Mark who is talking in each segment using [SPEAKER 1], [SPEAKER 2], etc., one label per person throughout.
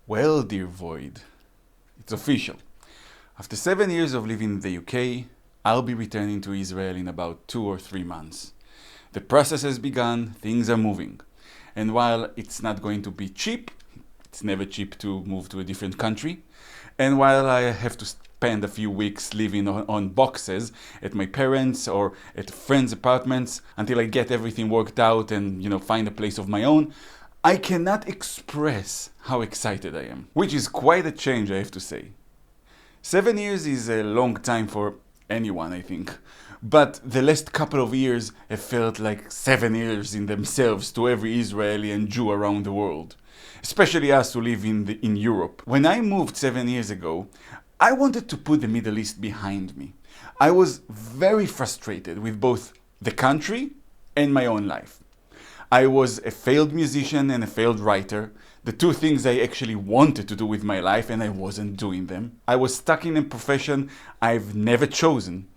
[SPEAKER 1] Well, dear Void, it's official. After 7 years of living in the UK, I'll be returning to Israel in about 2 or 3 months. The process has begun, things are moving. And while it's not going to be cheap, it's never cheap to move to a different country. And while I have to spend a few weeks living on boxes at my parents' or at friends' apartments until I get everything worked out and, find a place of my own, I cannot express how excited I am. Which is quite a change, I have to say. 7 years is a long time for anyone, I think. But the last couple of years have felt like 7 years in themselves to every Israeli and Jew around the world. Especially us who live in Europe. When I moved 7 years ago, I wanted to put the Middle East behind me. I was very frustrated with both the country and my own life. I was a failed musician and a failed writer, the two things I actually wanted to do with my life and I wasn't doing them. I was stuck in a profession I've never chosen.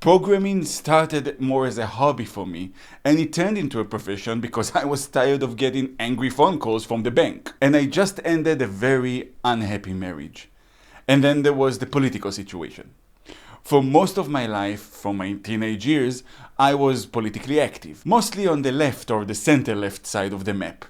[SPEAKER 1] Programming started more as a hobby for me, and it turned into a profession because I was tired of getting angry phone calls from the bank. And I just ended a very unhappy marriage. And then there was the political situation. For most of my life, from my teenage years, I was politically active, mostly on the left or the center-left side of the map.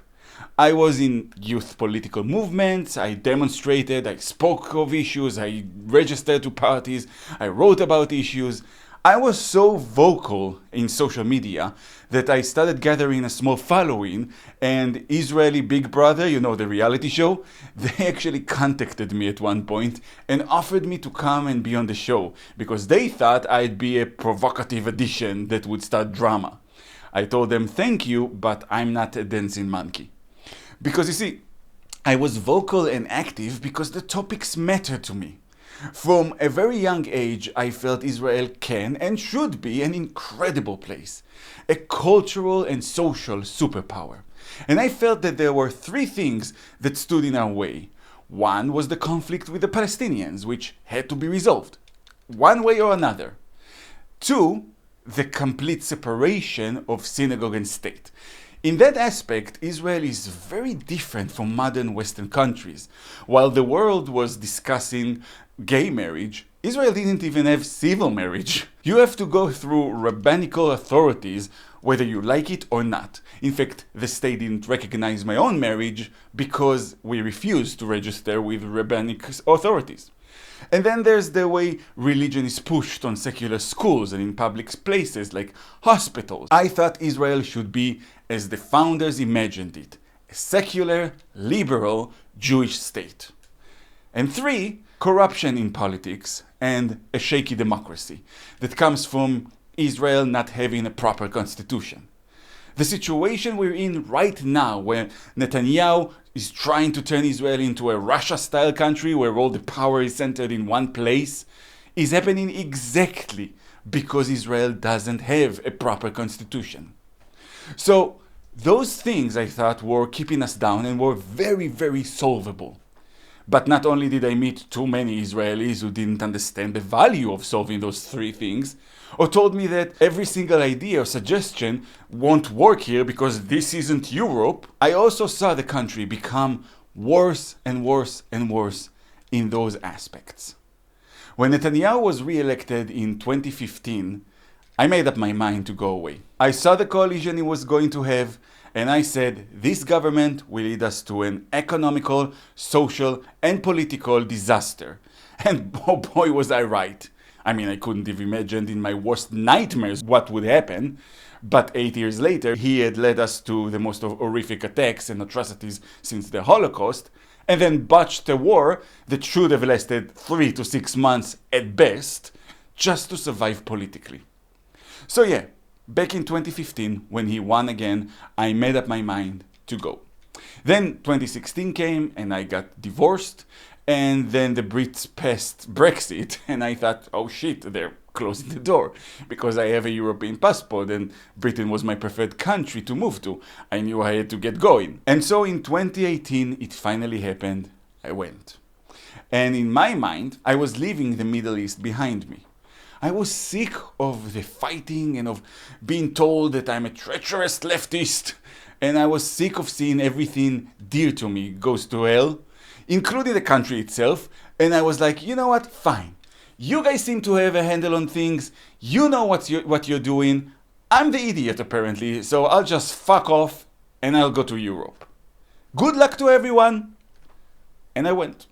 [SPEAKER 1] I was in youth political movements, I demonstrated, I spoke of issues, I registered to parties, I wrote about issues. I was so vocal in social media that I started gathering a small following, and Israeli Big Brother, the reality show, they actually contacted me at one point and offered me to come and be on the show because they thought I'd be a provocative addition that would start drama. I told them thank you, but I'm not a dancing monkey. Because you see, I was vocal and active because the topics mattered to me. From a very young age, I felt Israel can and should be an incredible place, a cultural and social superpower. And I felt that there were three things that stood in our way. One was the conflict with the Palestinians, which had to be resolved, one way or another. Two, the complete separation of synagogue and state. In that aspect, Israel is very different from modern Western countries. While the world was discussing gay marriage, Israel didn't even have civil marriage. You have to go through rabbinical authorities whether you like it or not. In fact, the state didn't recognize my own marriage because we refused to register with rabbinic authorities. And then there's the way religion is pushed on secular schools and in public places like hospitals. I thought Israel should be as the founders imagined it, a secular, liberal, Jewish state. And three, corruption in politics and a shaky democracy that comes from Israel not having a proper constitution. The situation we're in right now, where Netanyahu is trying to turn Israel into a Russia-style country where all the power is centered in one place, is happening exactly because Israel doesn't have a proper constitution. So those things I thought were keeping us down and were very, very solvable. But not only did I meet too many Israelis who didn't understand the value of solving those three things, or told me that every single idea or suggestion won't work here because this isn't Europe, I also saw the country become worse and worse and worse in those aspects. When Netanyahu was re-elected in 2015, I made up my mind to go away. I saw the coalition he was going to have, and I said, this government will lead us to an economical, social, and political disaster. And oh boy, was I right. I mean, I couldn't have imagined in my worst nightmares what would happen. But 8 years later, he had led us to the most horrific attacks and atrocities since the Holocaust, and then botched a war that should have lasted 3 to 6 months at best, just to survive politically. So yeah, back in 2015, when he won again, I made up my mind to go. Then 2016 came and I got divorced, and then the Brits passed Brexit, and I thought, oh shit, they're closing the door, because I have a European passport and Britain was my preferred country to move to. I knew I had to get going. And so in 2018, it finally happened. I went. And in my mind, I was leaving the Middle East behind me. I was sick of the fighting and of being told that I'm a treacherous leftist, and I was sick of seeing everything dear to me goes to hell, including the country itself, and I was like, you know what, fine. You guys seem to have a handle on things, you know what you're doing, I'm the idiot apparently, so I'll just fuck off and I'll go to Europe. Good luck to everyone! And I went.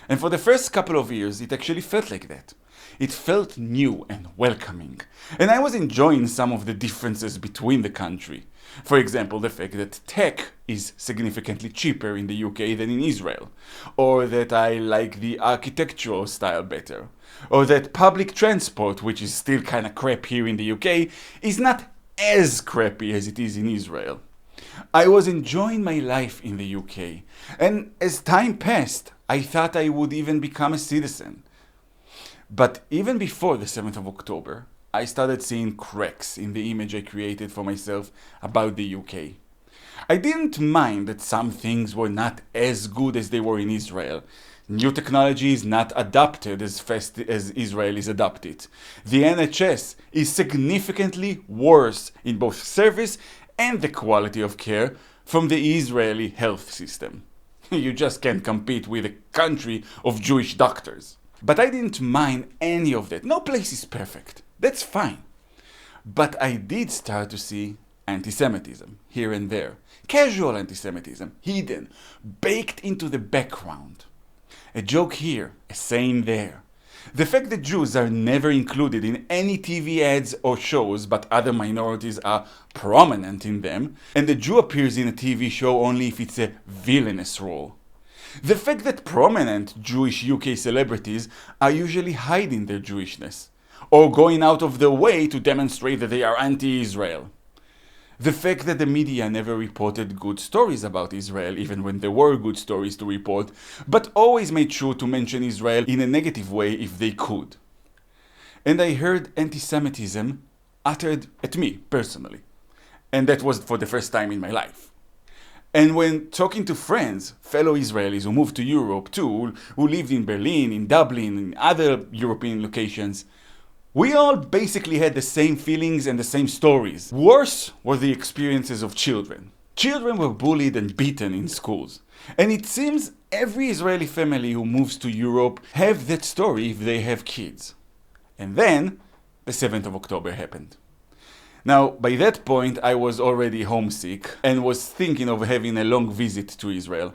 [SPEAKER 1] And for the first couple of years, it actually felt like that. It felt new and welcoming. And I was enjoying some of the differences between the country. For example, the fact that tech is significantly cheaper in the UK than in Israel. Or that I like the architectural style better. Or that public transport, which is still kinda crap here in the UK, is not as crappy as it is in Israel. I was enjoying my life in the UK. And as time passed, I thought I would even become a citizen. But even before the 7th of October, I started seeing cracks in the image I created for myself about the UK. I didn't mind that some things were not as good as they were in Israel. New technology is not adopted as fast as Israel is adopted. The NHS is significantly worse in both service and the quality of care from the Israeli health system. You just can't compete with a country of Jewish doctors. But I didn't mind any of that. No place is perfect. That's fine. But I did start to see antisemitism here and there. Casual antisemitism, hidden, baked into the background. A joke here, a saying there. The fact that Jews are never included in any TV ads or shows, but other minorities are prominent in them, and the Jew appears in a TV show only if it's a villainous role. The fact that prominent Jewish UK celebrities are usually hiding their Jewishness, or going out of their way to demonstrate that they are anti-Israel. The fact that the media never reported good stories about Israel, even when there were good stories to report, but always made sure to mention Israel in a negative way if they could. And I heard anti-Semitism uttered at me, personally. And that was for the first time in my life. And when talking to friends, fellow Israelis who moved to Europe too, who lived in Berlin, in Dublin, in other European locations, we all basically had the same feelings and the same stories. Worse were the experiences of children. Children were bullied and beaten in schools. And it seems every Israeli family who moves to Europe have that story if they have kids. And then, the 7th of October happened. Now, by that point, I was already homesick and was thinking of having a long visit to Israel.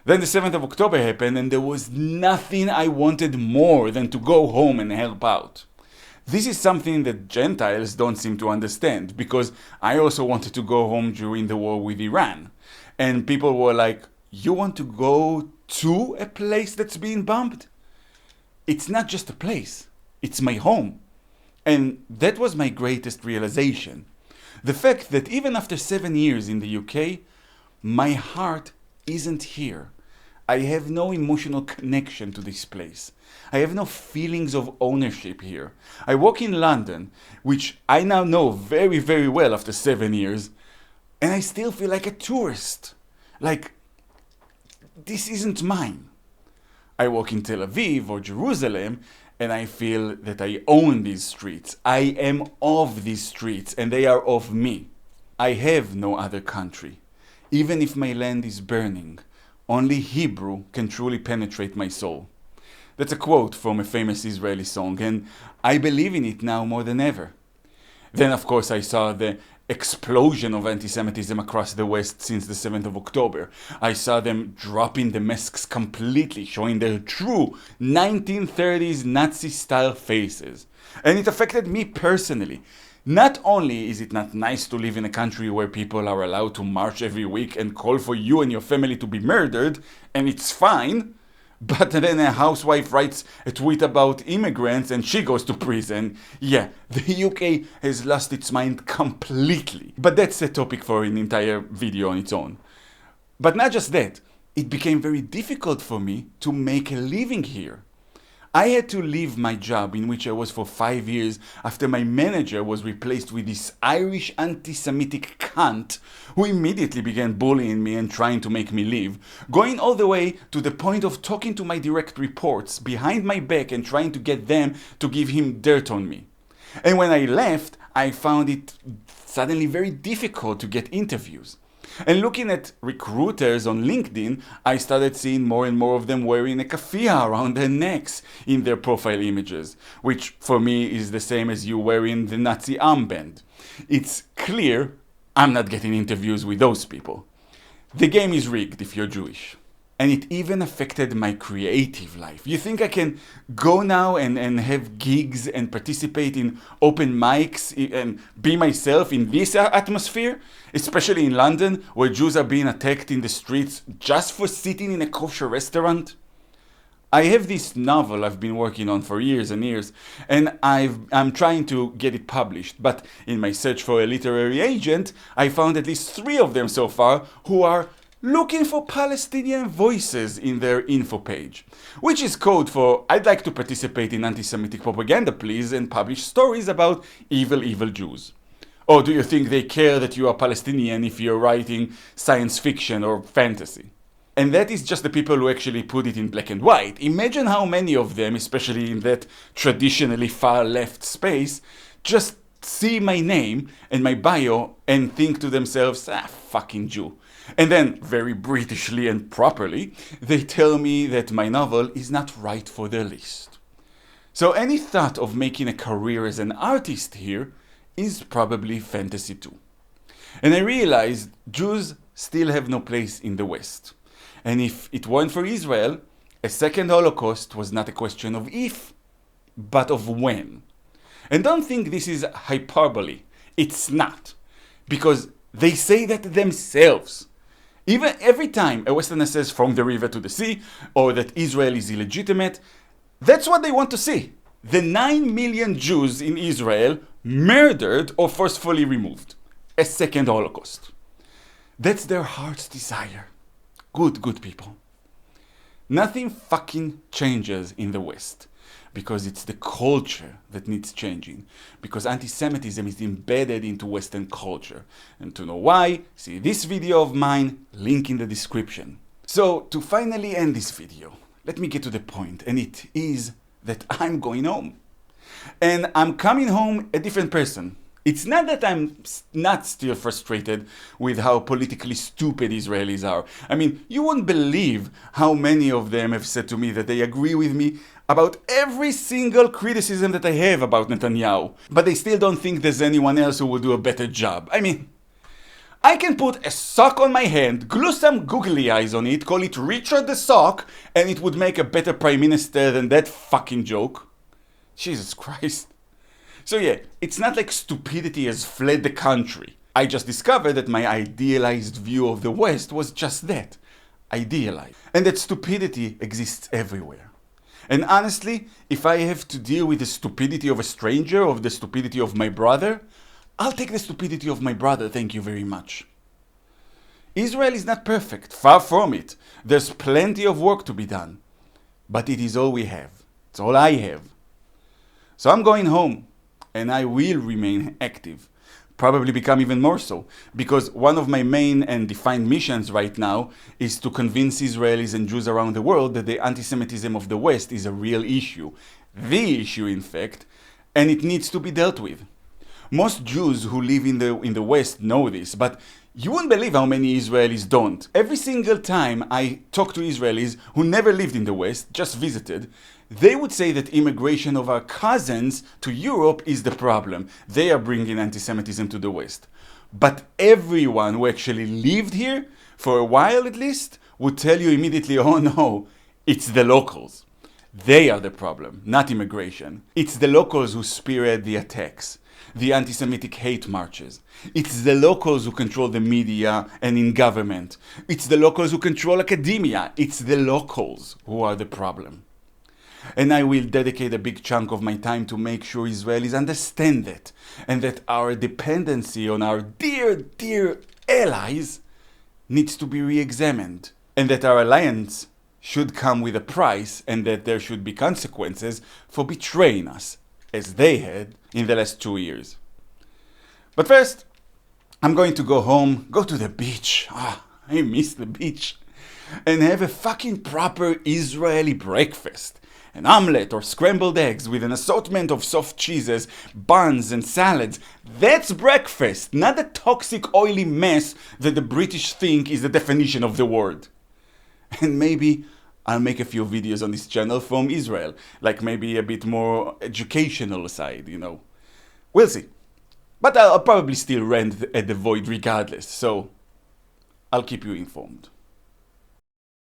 [SPEAKER 1] Then the 7th of October happened and there was nothing I wanted more than to go home and help out. This is something that Gentiles don't seem to understand, because I also wanted to go home during the war with Iran. And people were like, you want to go to a place that's being bombed? It's not just a place, it's my home. And that was my greatest realization. The fact that even after 7 years in the UK, my heart isn't here. I have no emotional connection to this place. I have no feelings of ownership here. I work in London, which I now know very, very well after 7 years, and I still feel like a tourist. Like, this isn't mine. I work in Tel Aviv or Jerusalem, and I feel that I own these streets. I am of these streets, and they are of me. I have no other country. Even if my land is burning, only Hebrew can truly penetrate my soul. That's a quote from a famous Israeli song, and I believe in it now more than ever. Then, of course, I saw the explosion of anti-Semitism across the West since the 7th of October. I saw them dropping the masks completely, showing their true 1930s Nazi-style faces. And it affected me personally. Not only is it not nice to live in a country where people are allowed to march every week and call for you and your family to be murdered, and it's fine, but then a housewife writes a tweet about immigrants and she goes to prison. Yeah, the UK has lost its mind completely. But that's a topic for an entire video on its own. But not just that, it became very difficult for me to make a living here. I had to leave my job in which I was for 5 years after my manager was replaced with this Irish anti-Semitic cunt who immediately began bullying me and trying to make me leave, going all the way to the point of talking to my direct reports behind my back and trying to get them to give him dirt on me. And when I left, I found it suddenly very difficult to get interviews. And looking at recruiters on LinkedIn, I started seeing more and more of them wearing a keffiyeh around their necks in their profile images, which for me is the same as you wearing the Nazi armband. It's clear I'm not getting interviews with those people. The game is rigged if you're Jewish. And it even affected my creative life. You think I can go now and have gigs and participate in open mics and be myself in this atmosphere? Especially in London, where Jews are being attacked in the streets just for sitting in a kosher restaurant? I have this novel I've been working on for years and years, and I'm trying to get it published. But in my search for a literary agent, I found at least 3 of them so far who are looking for Palestinian voices in their info page, which is code for I'd like to participate in anti-Semitic propaganda, please, and publish stories about evil Jews. Or do you think they care that you are Palestinian if you're writing science fiction or fantasy? And that is just the people who actually put it in black and white. Imagine how many of them, especially in that traditionally far left space, just see my name and my bio and think to themselves, fucking Jew. And then, very Britishly and properly, they tell me that my novel is not right for their list. So any thought of making a career as an artist here is probably fantasy too. And I realized Jews still have no place in the West. And if it weren't for Israel, a second Holocaust was not a question of if, but of when. And don't think this is hyperbole. It's not. Because they say that themselves. Even every time a Westerner says from the river to the sea, or that Israel is illegitimate, that's what they want to see. The 9 million Jews in Israel murdered or forcefully removed. A second Holocaust. That's their heart's desire. Good people. Nothing fucking changes in the West. Because it's the culture that needs changing. Because anti-Semitism is embedded into Western culture. And to know why, see this video of mine, link in the description. So, to finally end this video, let me get to the point, and it is that I'm going home. And I'm coming home a different person. It's not that I'm not still frustrated with how politically stupid Israelis are. I mean, you won't believe how many of them have said to me that they agree with me about every single criticism that I have about Netanyahu. But they still don't think there's anyone else who will do a better job. I mean, I can put a sock on my hand, glue some googly eyes on it, call it Richard the Sock, and it would make a better prime minister than that fucking joke. Jesus Christ. So yeah, it's not like stupidity has fled the country. I just discovered that my idealized view of the West was just that. Idealized. And that stupidity exists everywhere. And honestly, if I have to deal with the stupidity of a stranger or the stupidity of my brother, I'll take the stupidity of my brother, thank you very much. Israel is not perfect, far from it. There's plenty of work to be done. But it is all we have. It's all I have. So I'm going home. And I will remain active, probably become even more so, because one of my main and defined missions right now is to convince Israelis and Jews around the world that the anti-Semitism of the West is a real issue, the issue in fact, and it needs to be dealt with. Most Jews who live in the West know this, but you won't believe how many Israelis don't. Every single time I talk to Israelis who never lived in the West, just visited, they would say that immigration of our cousins to Europe is the problem. They are bringing anti-Semitism to the West. But everyone who actually lived here, for a while at least, would tell you immediately, oh no, it's the locals. They are the problem, not immigration. It's the locals who spearhead the attacks, the anti-Semitic hate marches. It's the locals who control the media and in government. It's the locals who control academia. It's the locals who are the problem. And I will dedicate a big chunk of my time to make sure Israelis understand that, and that our dependency on our dear, dear allies needs to be re-examined, and that our alliance should come with a price, and that there should be consequences for betraying us, as they had in the last 2 years. But first, I'm going to go home, go to the beach. I miss the beach. And have a fucking proper Israeli breakfast. An omelette or scrambled eggs with an assortment of soft cheeses, buns and salads. That's breakfast, not the toxic oily mess that the British think is the definition of the word. And maybe I'll make a few videos on this channel from Israel, like maybe a bit more educational side, you know. We'll see. But I'll probably still rant at the void regardless, so I'll keep you informed.